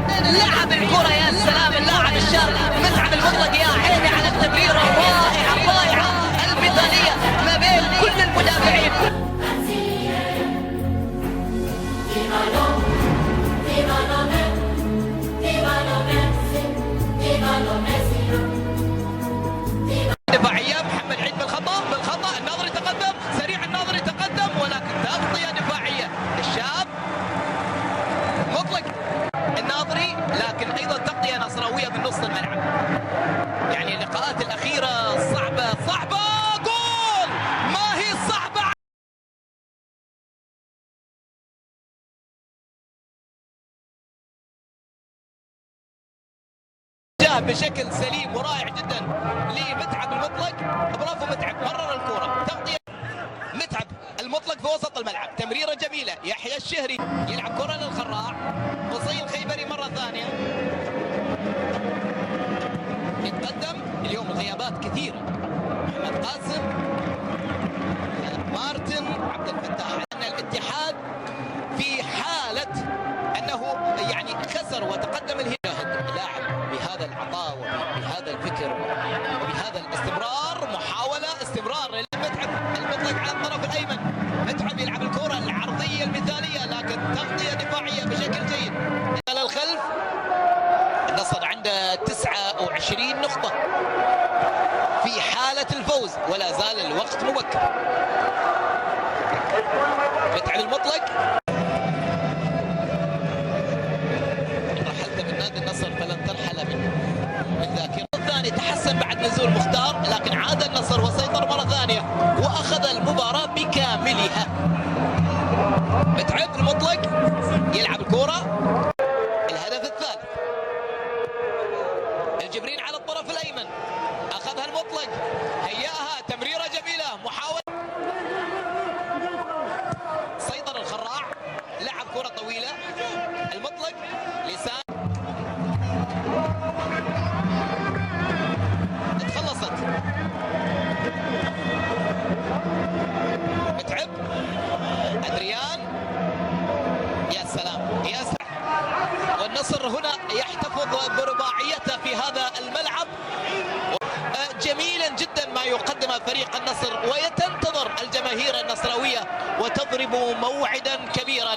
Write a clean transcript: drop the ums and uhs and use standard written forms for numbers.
لعب الكرة، يا سلام، اللاعب الشاب متعب المطلق، يا عيني على التمريرة الرائعة الرائعة المثالية ما بين كل المدافعين. دفاعية محمد عيد بالخطأ الناظري تقدم سريع، الناظري تقدم ولكن تغطية دفاعية الشاب مطلق الناظري، لكن ايضا تغطية نصراوية من نص الملعب. يعني اللقاءات الأخيرة صعبة جول، ما هي صعبة بشكل سليم ورائع جدا لمتعب المطلق. برافو متعب، مرر الكرة، تغطية متعب المطلق في وسط الملعب، تمريرة جميلة. يحيى الشهري يلعب كرة للخراع، قصي الخيبري مرة ثانية يتقدم. اليوم الغيابات كثيرة، محمد قاسم، مارتن، عبد الفتاح. أن الاتحاد في حالة أنه يعني خسر وتقدم الهلال، لاعب بهذا العطاء وبهذا الفكر وبهذا الاستمرار، محاولة استمرار لمتعب المطلق على الطرف الأيمن. متعب يلعب الكرة العرضية المثالية لكن تغطية دفاعية بشكل جيد إلى الخلف. النصر عنده 29 نقطة في حالة الفوز ولا زال الوقت مبكر. متعب المطلق رحلت من نادي النصر فلن ترحل من ذاكرة. الثاني تحسن بعد نزول مختار، لكن عاد النصر وسيطر مرة ثانية وأخذ المباراة بكاملها. متعب المطلق يلعب الكرة، الهدف الثالث. الجبرين على الطرف الأيمن، أخذها المطلق، هيأها، تمريرة جميلة، محاولة. سيطر الخراع، لعب كرة طويلة، المطلق لسان اتخلصت. متعب، أدريان، يا سلام يا سلام. والنصر هنا يحتفظ برباعيته في هذا الملعب. جميلا جدا ما يقدمه فريق النصر، ويتنتظر الجماهير النصراوية وتضرب موعدا كبيرا.